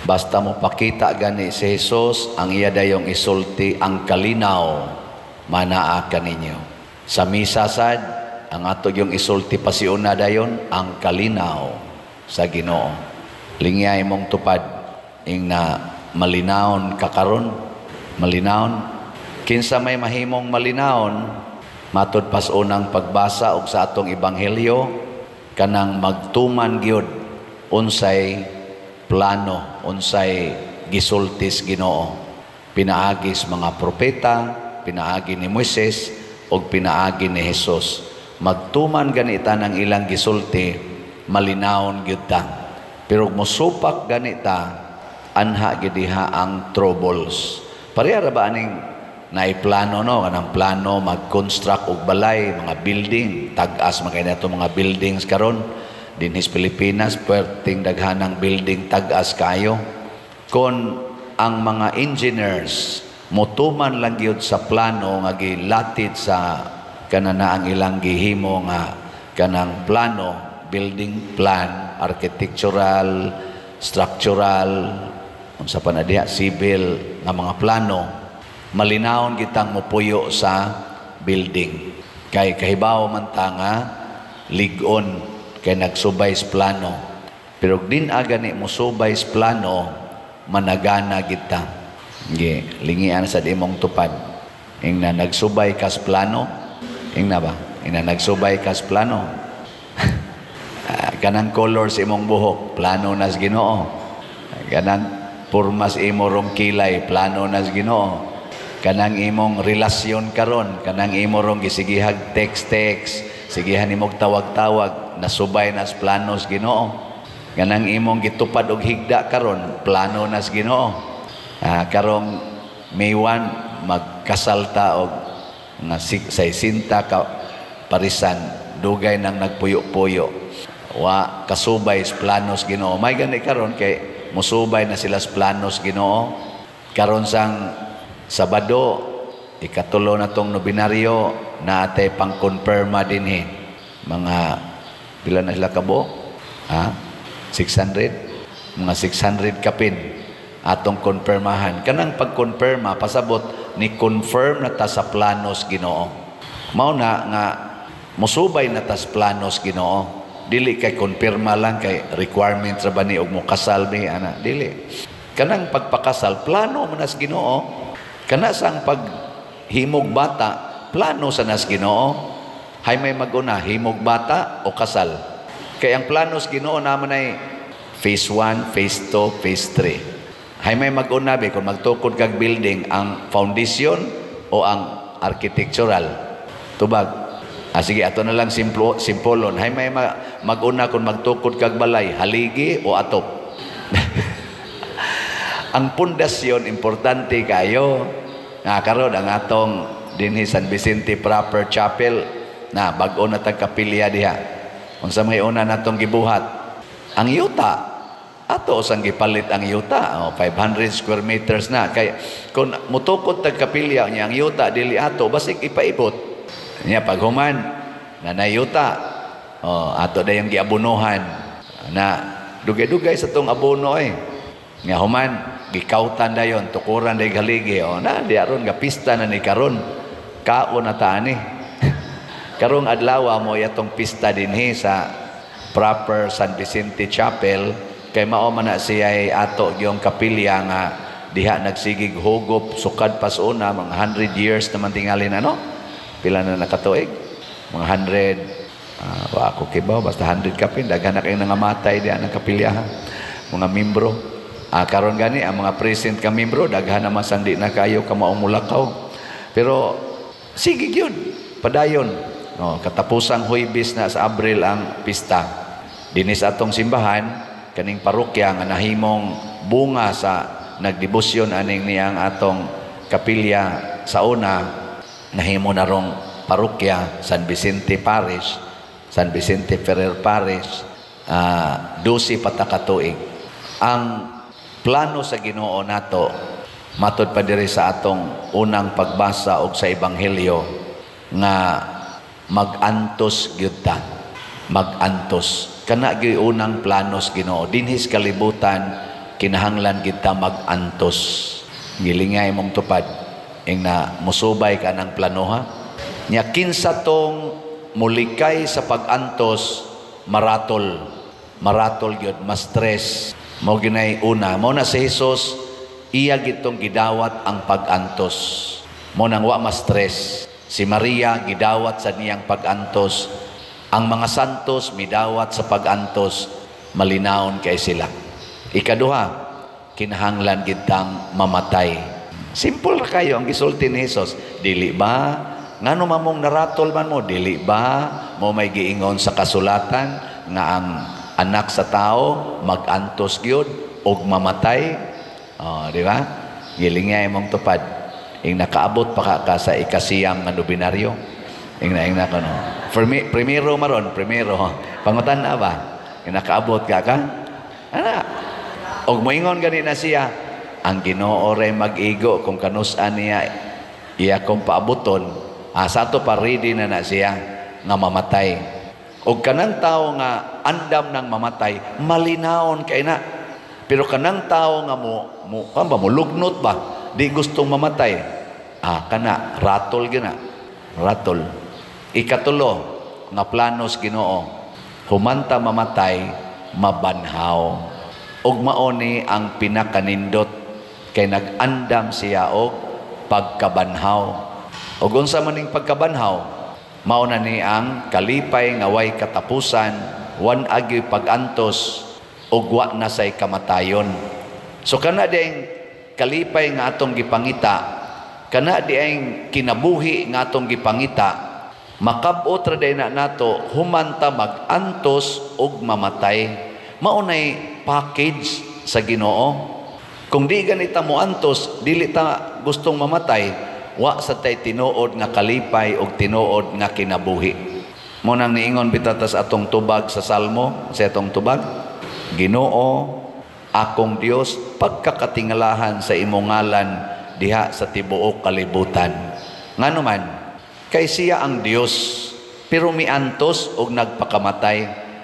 Basta mo pakita gani si Jesus, ang iya dayong isulti ang kalinaw manaa kaninyo. Sa misa sad, ang ato yung isulti pasiuna dayon ang kalinaw sa Ginoo. Lingya imong tupad ing na malinawon kakaron, malinawon. Kinsa may mahimong malinawon, matud pas unang pagbasa og sa atong ebanghelyo, kanang magtuman gyud unsay plano, unsay gisultis Ginoo. Pinaagis mga propeta, pinaagi ni Moises, o pinaagi ni Jesus. Magtuman ganita ng ilang gisulti, malinawon gyud ta. Pero musupak ganita, anha gidiha ang troubles. Pareha ba aning naiplano no, kanang plano mag-construct og balay, mga building, tag-as makay nato mga buildings karon dinhis Pilipinas, perting daghanang building tag-as kayo. Kon ang mga engineers mutuman lang gyud sa plano nga gilatid sa kanana ang ilang gihimo nga kanang plano, building plan, architectural, structural, unsa pa na diha, civil nga mga plano, malinawon gitang mupuyo sa building. Kay kahibaw man ta nga lig-on kay nagsubay sa plano. Pero din agani mo subay sa plano, managana kita. Lingian sa imong tupad. Ing na nagsubay ka sa plano, ing na ba? Ing na nagsubay ka sa plano. Kanang color sa imong buhok, plano na sa Ginoo. Kanang purmas imo rong kilay, plano na sa Ginoo. Kanang imong relasyon karon, kanang imo rong gisigihag text, sigihan imong tawag-tawag, nasubay na sa plano sa Ginoo. Kanang imong gitupad og higda karon, plano na sa Ginoo. Karong May 1 magkasalta og nga 60 ka parisan, dugay nang nagpuyo-puyo. Wa kasubay sa plano sa Ginoo. May gani karon kay musubay na sila sa plano sa Ginoo. Karon sang Sabado, ikatulo na tong nobinaryo na atay pang-confirma dinhi. Mga pila na sila kabo? 600? Mga 600 kapin atong konfirmahan. Kanang pag-confirma, pasabot ni confirm na ta sa planos Ginoo. Mao na nga musubay na ta sa planos Ginoo. Dili kay konfirma lang kay requirement ra ba ni og mo kasal ni ana, dili. Kanang pagpakasal plano man sa Ginoo. Kana sang paghimog bata, plano sa nas Ginoo. Hay may maguna, himog bata o kasal. Kaya ang plano sa Ginoo naman ay phase 1, phase 2, phase 3. Hay may maguna be kung magtukod kag building, ang foundation o ang architectural. Tubag. Sige, ato na lang simpolon. Hay may maguna kung magtukod kag balay, haligi o atop. Ang pundasyon, importante kayo. Karon ang atong dinhi San Vicente Proper Chapel na bag-o na tag kapilya diha. Unsa may una natong gibuhat? Ang yuta. Ato sang gipalit ang yuta. 500 square meters na. Kay kung mutukod tag kapilya niya ang yuta dili ato basig ipaibot. Niya paghuman na nayuta. Ato dayang giabunuhan na dugay-dugay sa tong abono Nga human gikautan dayon tukuran day haligi na di aron nga pista na ni karon kaon na taani. Karong adlaw mo yatong pista dinhi sa Proper San Vicente Chapel kay mao man na siya ato yung kapilya nga diha nagsigig hugop sukad pas una mga 100 years naman tingalin pila na nakatuig mga 100 wa ako kibaw basta 100 kapin daghan na kay nangamatay diha ng kapilya mga membro. Karon gani ang mga present ka membro daghan naman sang di na kayo kamaong mulakaw. Pero sige gyud padayon. Katapusang Huwebes na sa Abril ang pista. Dinis atong simbahan kaning parokya nga nahimong bunga sa nagdebosyon aning niyang atong kapilya sa una nahimo na rong parokya San Vicente Parish, San Vicente Ferrer Parish, 12 patakatuig. Ang plano sa Ginoo nato matud pa diri sa atong unang pagbasa og sa ebanghelyo nga mag-antos gyud ta. Mag-antos kana gyud unang planos Ginoo dinhis kalibutan kinahanglan kita mag-antos. Gilingay mong tupad. Ing na musubay ka ng planoha. Nya kinsa tong mulikay sa pag-antos, maratol. Maratol gyud, ma-stress. Mao ginay una. Mao na si Jesus, iya gitong gidawat ang pag-antos. Mao nang wa ma-stress. Si Maria gidawat sa niyang pag-antos. Ang mga santos midawat sa pag-antos, malinawon kay sila. Ikaduha, kinahanglan gitang mamatay. Simple ra kayo ang gisulti ni Jesus. Dili ba? Ngano mamong naratol man mo? Dili ba? Mo may giingon sa kasulatan nga ang anak sa tao mag-antos gyud og mamatay. Oh, di ba? Gilingay mong tupad. Ing nakaabot pa ka sa ikasiyam nga nobinaryo. Ing na kano. Primero maron, primero. Pangutan na ba? Ing nakaabot ka. Ana. Og moingon gani na siya, ang Ginoo ray mag-igo kung kanus-an niya iya kong paabuton, sa to pa ready na siya nga mamatay. Og kanang tao nga andam nang mamatay, malinawon kay na. Pero kanang tao nga mo lugnot ba, di gustong mamatay. Kana ratol gina. Ratol. Ikatulo nga planos Ginoo, humanta mamatay, mabanhaw. Og maoni ang pinakanindot kay nag-andam siya og pagkabanhaw. Og unsa man ning pagkabanhaw, mao na ni ang kalipay nga way katapusan, wan agi pag-antos og wa na say kamatayon. So kana dieng kalipay nga atong gipangita, kana dieng kinabuhi nga atong gipangita, makab-ot ra day na nato humanta mag-antos og mamatay. Mao nay package sa Ginoo. Kung di ganita mo antos, dili ta gustong mamatay, wa sa tay tinuod nga kalipay o tinuod nga kinabuhi. Mo nang niingon bitatas atong tubag sa Salmo, sa atong tubag, Ginoo, akong Dios, pagkakatingalahan sa imong ngalan diha sa tibuok kalibutan. Ngano man, kay siya ang Dios, pero miantos og nagpakamatay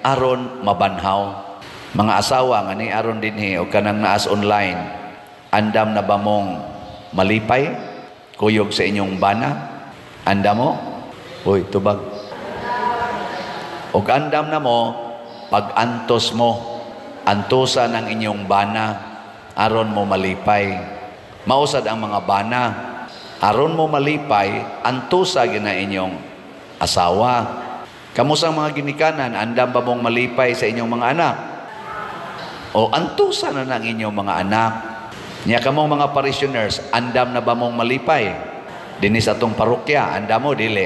aron mabanhaw. Mga asawa nga ni aron dinhi o kanang naas online, andam na ba mong malipay kuyog sa inyong bana? Andam mo? Uy, tubag. Og andam na mo pag-antos mo, antusan ang inyong bana aron mo malipay. Mausad ang mga bana aron mo malipay, antusa gina inyong asawa. Kamusang mga ginikanan, andam ba mong malipay sa inyong mga anak? O antusa na ng inyong mga anak. Niya kamong mga parishioners, andam na ba mong malipay? Dinis atong parokya, andam mo, dili.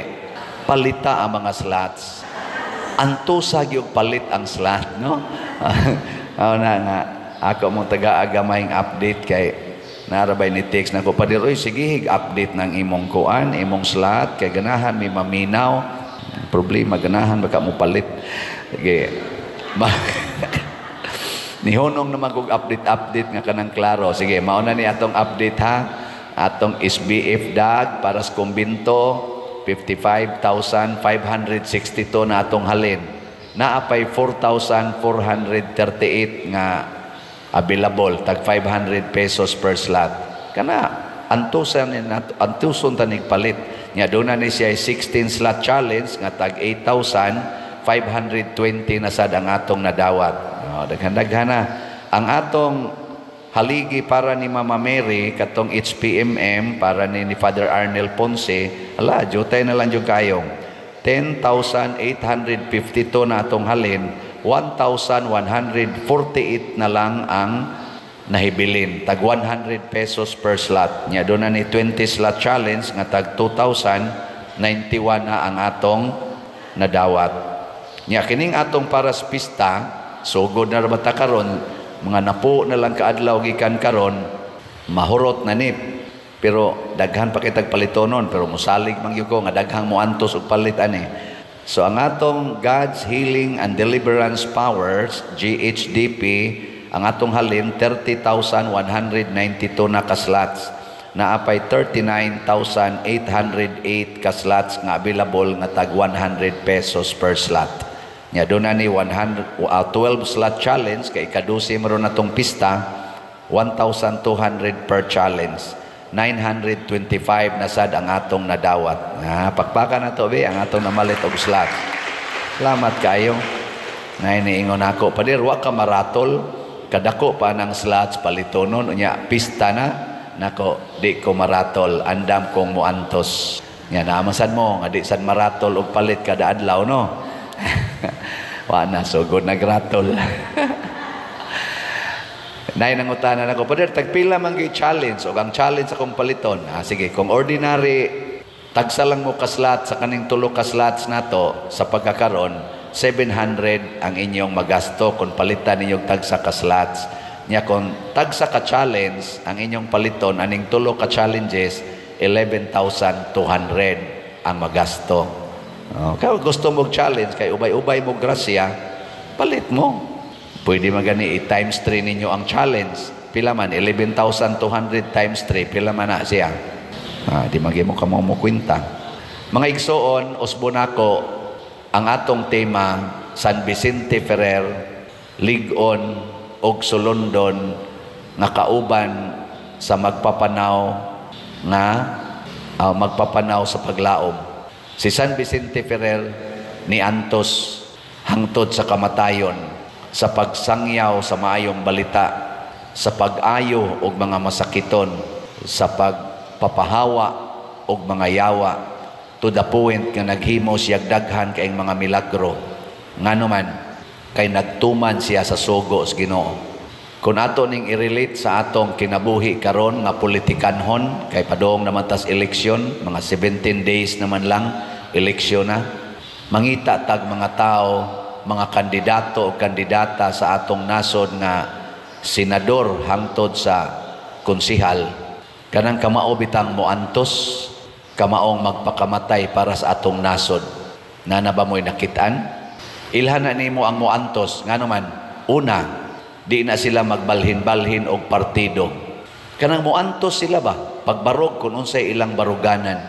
Palita ang mga slots. Antusa yung palit ang slot, no? Nga, ako mong taga-agamayng update kay narabay ni text na ko, Padir, oy, sige, update ng imong kuan, imong slot, kay ganahan, may maminaw. Problema, ganahan, baka mo palit. Sige, nihunong naman kong update nga kanang klaro. Sige, mauna ni atong update ha. Atong SBF DAG para sa kumbinto, 55,562 na atong halin. Naapay 4,438 nga available, tag 500 pesos per slot. Kana, antuson tanig palit. Nya doon na ni siya 16 slot challenge nga tag 8,520 na sad ang atong nadawat. Daghan-daghan na. Ang atong haligi para ni Mama Mary, katong HPMM, para ni Father Arnel Ponce, ala, jutay na lang yung kayong. 10,852 na atong halin, 1,148 na lang ang nahibilin. Tag 100 pesos per slot. Nya doon na ni 20 slot challenge, nga tag 2,091 na ang atong nadawat. Nya kining atong para sa pista, sugod na rabata karon, mga napo na lang kaadlaw gikan karon, mahurot na nip. Pero daghan pa kitag palitonon, pero musalig man gyud ko nga daghang mo antos og palit ani. So ang atong God's Healing and Deliverance Powers, GHDP, ang atong halin 30,192 na ka slots. Naapay 39,808 ka slots nga available nga tag 100 pesos per slot. Nya doon na ni 12 slot challenge kay ikadusi maron natong pista, 1,200 per challenge. 925 na sad ang atong nadawat. Pakpakan na to, be, ang atong namalit og slot. Salamat kayo. Ngayon niingon ako, padir, wa ka maratol, kadako pa ng slots palitonon, unya, pista na, nako, di ko maratol, andam kong muantos. Nga naamasan mo, nga di sad maratol og palit kada adlaw, no? Wa na, so good nagratol. Nay nangutanan ako, padir, tagpila man gyud challenge, o ang challenge akong paliton. Sige, kung ordinary, tagsa lang mo ka slot sa kaning tulo ka slots nato sa pagkakaroon, 700 ang inyong magasto kung palitan ninyong tagsa ka slots. Nya kung tagsa ka challenge, ang inyong paliton, aning tulo ka challenges, 11,200 ang magasto. Kaya gusto mong challenge, kay ubay-ubay mo grasya, palit mo. Pwede magani i-times 3 ninyo ang challenge. Pila man, 11,200 times 3, pila man na siya. Di magi mo ka mo kwenta. Mga igsoon, usbonako, ang atong tema, San Vicente Ferrer, Ligon, og Sulondon, nga kauban sa magpapanaw sa paglaom. Si San Vicente Ferrer ni antos hangtod sa kamatayon, sa pagsangyaw sa maayong balita, sa pag-ayo og mga masakiton, sa pagpapahawa og mga yawa, to the point nga naghimo siya daghan kayong mga milagro. Ngano man, kay nagtuman siya sa sugo sa Ginoo. Kung ato ning i-relate sa atong kinabuhi karon nga politikanhon, kay padong naman tas eleksyon, mga 17 days naman lang, eleksyon na. Mangita tag mga tao, mga kandidato o kandidata sa atong nasod nga senador hangtod sa konsihal. Kanang kamao bitang moantos, kamaong magpakamatay para sa atong nasod. Nana ba mo'y nakitaan? Ilhan na nimo ang moantos. Nga naman, una, di na sila magbalhin-balhin og partido. Kanang moantos sila ba? Pagbarog kung unsay ilang baruganan.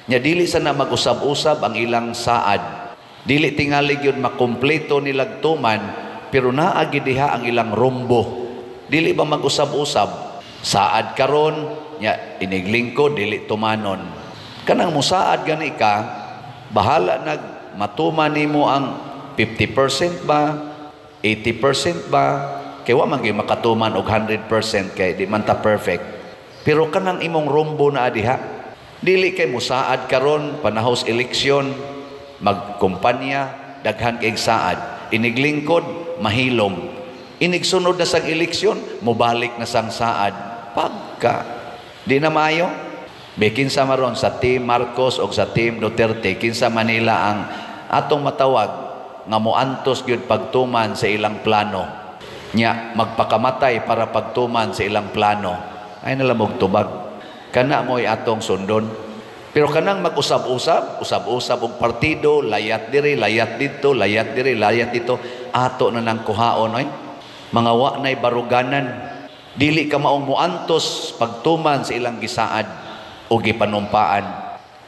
Nya dili sana mag-usab-usab ang ilang saad. Dili tingali yun makumpleto nilag tuman, pero naagi diha ang ilang rumbo. Dili ba mag-usab-usab? Saad karon, nya iniglingkod, dili tumanon. Kanang musaad gani ka, bahala matuman nimo ang 50% ba, 80% ba, kay wa man gyud makatuman og 100% kay di man ta perfect. Pero kanang imong rumbo na adiha, dili kay musaad karon panahos eleksyon, magkumpanya, daghan kay saad, iniglingkod, mahilom. Inigsunod na sang eleksyon, mubalik na sang saad. Pagka di na maayo. Kinsa maron sa Team Marcos o sa Team Duterte, kinsa Manila ang atong matawag nga moantos gyud pagtuman sa ilang plano. Nya magpakamatay para pagtuman sa ilang plano. Ay nalamog tubag. Kana mo'y atong sundon. Pero kanang mag-usab-usab, usab-usab og partido, layat diri, layat dito, layat diri, layat dito, ato na nang kuhaon oy. Mga wa nay baruganan. Dili ka maong moantos pagtuman sa ilang gisaad o gipanumpaan.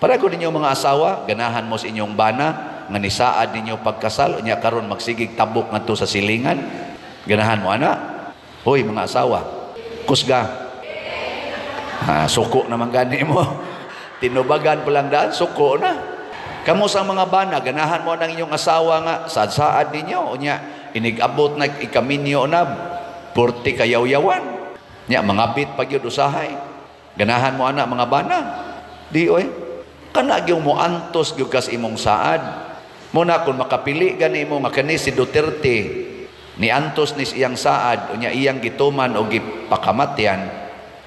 Para ko ninyo mga asawa, ganahan mo sa inyong bana, nga nisaad ninyo pagkasal, unya karon magsigig tabok ngadto sa silingan. Ganahan mo, ana? Hoy, mga asawa, kusga. Suko naman gani mo. Tinubagan pa lang daan, suko na. Kamu sa mga bana, ganahan mo ng inyong asawa nga, saad ninyo, unya, inigabot na ikaminyo na, purti kayaw-yawan. Nya, mga bit pag yun usahay. Ganahan mo anak mga bana. Di oy. Kana gyud mo antos gyud kas imong saad. Muna kung makapili gani mo nga kani si Duterte, ni antos ni iyang saad unya iyang gituman o gipakamatyan,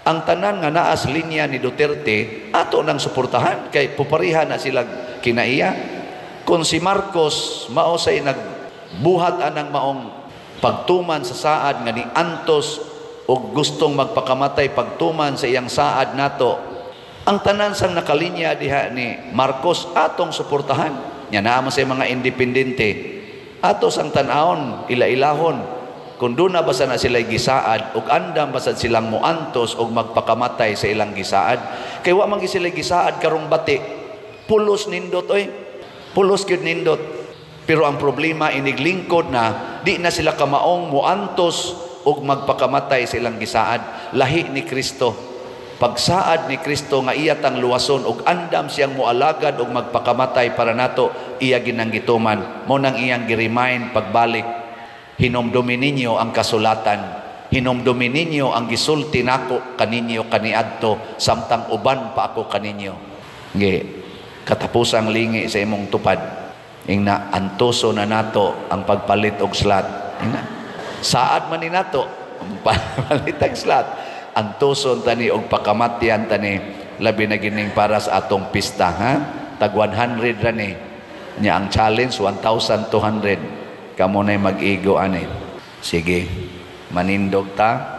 ang tanan nga naas linya ni Duterte ato nang suportahan kay puparihan na sila kinaiya. Kung si Marcos mao say nagbuhat anang maong pagtuman sa saad nga ni antos o gustong magpakamatay pagtuman sa iyang saad nato, ang tanan sang nakalinya diha ni Marcos atong suportahan. Nya naa man sa mga independente ato sang tan-awon ila-ilahon kung doon na basa na sila gisaad ug andam basa silang muantos og magpakamatay sa ilang gisaad. Kay wa man sila gisaad karong bati, pulos nindot oy, pulos gyud nindot. Pero ang problema iniglingkod na di na sila kamaong muantos ug magpakamatay silang gisaad. Lahi ni Kristo. Pagsaad ni Kristo nga iya tang luwason ug andam siyang moalagad ug magpakamatay para nato, iya ginanggituman. Mo nang iyang gi-remind pagbalik. Hinomdumi ninyo ang kasulatan. Hinomdumi ninyo ang gisulti nako kaninyo kaniadto samtang uban pa ako kaninyo. Ngi katapusang lingi sa imong tupad. Ingna antuso na nato ang pagpalit og slat. Ingna saad man ni nato palit og slat. Antuson tani og pakamatyan tani labi na gining para sa atong pista, ha? Tag 100 ra ni. Nya ang challenge 1,200. Kamo nay mag-igo ani. Sige. Manindog ta.